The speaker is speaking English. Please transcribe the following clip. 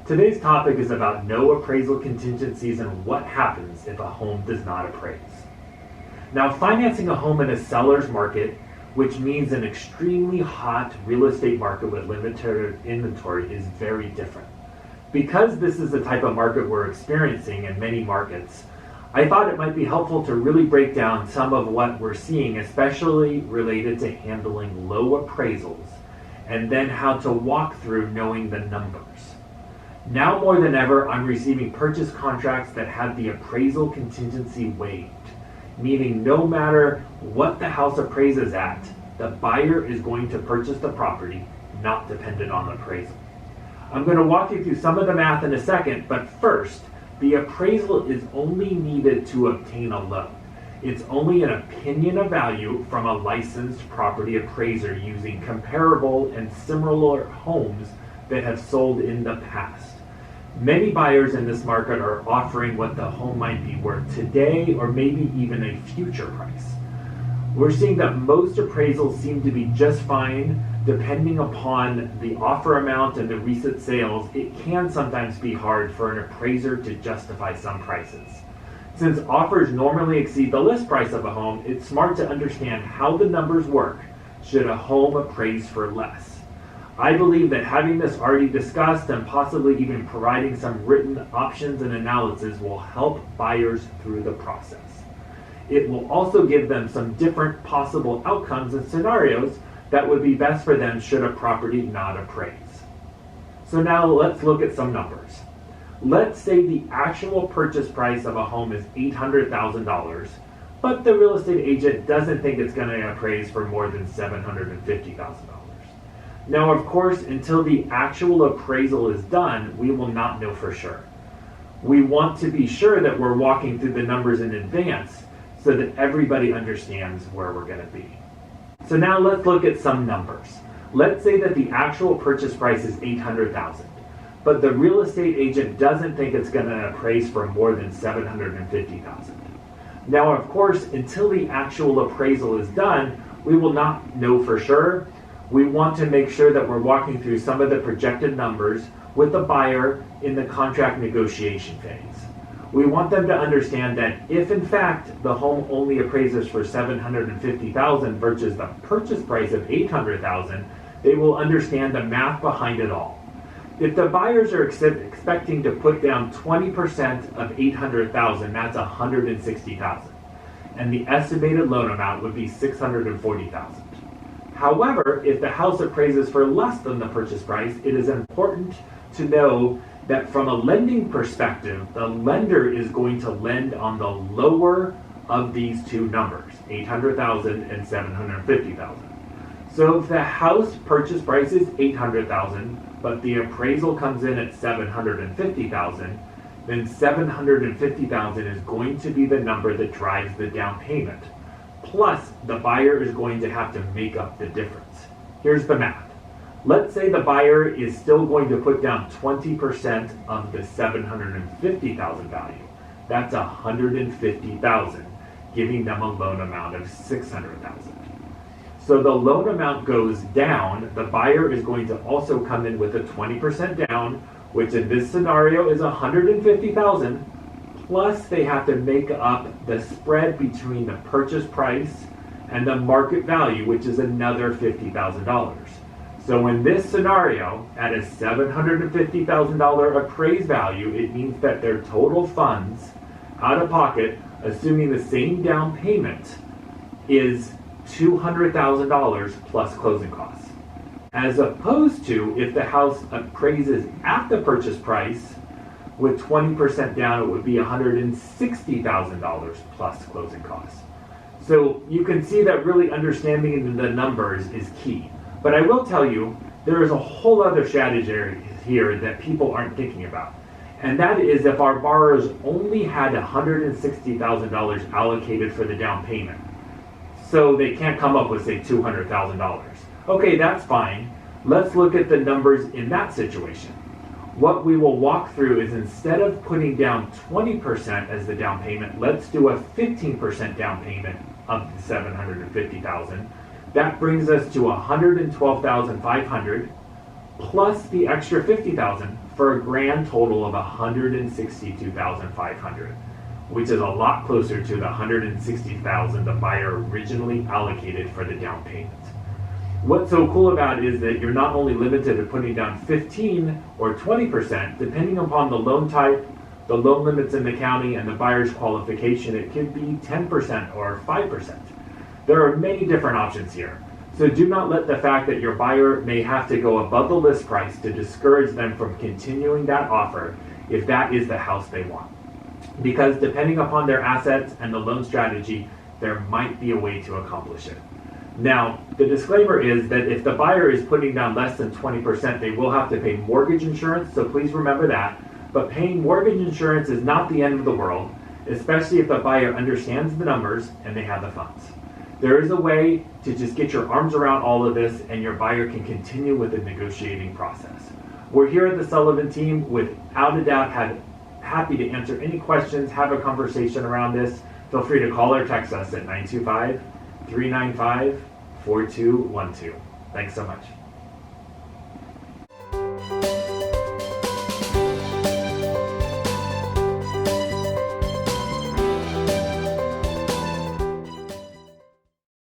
Today's topic is about no appraisal contingencies and what happens if a home does not appraise. Now, financing a home in a seller's market, which means an extremely hot real estate market with limited inventory, is very different. Because this is the type of market we're experiencing in many markets, I thought it might be helpful to really break down some of what we're seeing, especially related to handling low appraisals, and then how to walk through knowing the numbers. Now more than ever, I'm receiving purchase contracts that have the appraisal contingency waived, meaning no matter what the house appraises at, the buyer is going to purchase the property, not dependent on the appraisal. I'm going to walk you through some of the math in a second, but first, the appraisal is only needed to obtain a loan. It's only an opinion of value from a licensed property appraiser using comparable and similar homes that have sold in the past. Many buyers in this market are offering what the home might be worth today or maybe even a future price. We're seeing that most appraisals seem to be just fine. Depending upon the offer amount and the recent sales, it can sometimes be hard for an appraiser to justify some prices. Since offers normally exceed the list price of a home, it's smart to understand how the numbers work should a home appraise for less. I believe that having this already discussed and possibly even providing some written options and analysis will help buyers through the process. It will also give them some different possible outcomes and scenarios that would be best for them should a property not appraise. So now let's look at some numbers. Let's say the actual purchase price of a home is $800,000, but the real estate agent doesn't think it's going to appraise for more than $750,000. Now, of course, until the actual appraisal is done, we will not know for sure. We want to be sure that we're walking through the numbers in advance so that everybody understands where we're going to be. So now let's look at some numbers. Let's say that the actual purchase price is $800,000, but the real estate agent doesn't think it's going to appraise for more than $750,000. Now, of course, until the actual appraisal is done, we will not know for sure. We want to make sure that we're walking through some of the projected numbers with the buyer in the contract negotiation phase. We want them to understand that if in fact the home only appraises for $750,000 versus the purchase price of $800,000, they will understand the math behind it all. If the buyers are expecting to put down 20% of $800,000, that's $160,000, and the estimated loan amount would be $640,000. However, if the house appraises for less than the purchase price, it is important to know that from a lending perspective, the lender is going to lend on the lower of these two numbers, $800,000 and $750,000. So if the house purchase price is $800,000, but the appraisal comes in at $750,000, then $750,000 is going to be the number that drives the down payment. Plus, the buyer is going to have to make up the difference. Here's the math. Let's say the buyer is still going to put down 20% of the $750,000 value. That's $150,000, giving them a loan amount of $600,000. So the loan amount goes down. The buyer is going to also come in with a 20% down, which in this scenario is $150,000. Plus, they have to make up the spread between the purchase price and the market value, which is another $50,000. So in this scenario, at a $750,000 appraised value, it means that their total funds out of pocket, assuming the same down payment, is $200,000 plus closing costs. As opposed to if the house appraises at the purchase price, with 20% down, it would be $160,000 plus closing costs. So you can see that really understanding the numbers is key. But I will tell you, there is a whole other strategy here that people aren't thinking about. And that is if our borrowers only had $160,000 allocated for the down payment, so they can't come up with, say, $200,000. Okay, that's fine. Let's look at the numbers in that situation. What we will walk through is instead of putting down 20% as the down payment, let's do a 15% down payment of the $750,000. That brings us to $112,500 plus the extra $50,000 for a grand total of $162,500, which is a lot closer to the $160,000 the buyer originally allocated for the down payment. What's so cool about it is that you're not only limited to putting down 15 or 20%, depending upon the loan type, the loan limits in the county, and the buyer's qualification, it could be 10% or 5%. There are many different options here. So do not let the fact that your buyer may have to go above the list price to discourage them from continuing that offer if that is the house they want. Because depending upon their assets and the loan strategy, there might be a way to accomplish it. Now, the disclaimer is that if the buyer is putting down less than 20%, they will have to pay mortgage insurance, so please remember that. But paying mortgage insurance is not the end of the world, especially if the buyer understands the numbers and they have the funds. There is a way to just get your arms around all of this and your buyer can continue with the negotiating process. We're here at the Sullivan team, without a doubt, happy to answer any questions, have a conversation around this. Feel free to call or text us at 925-395-4212. Thanks so much.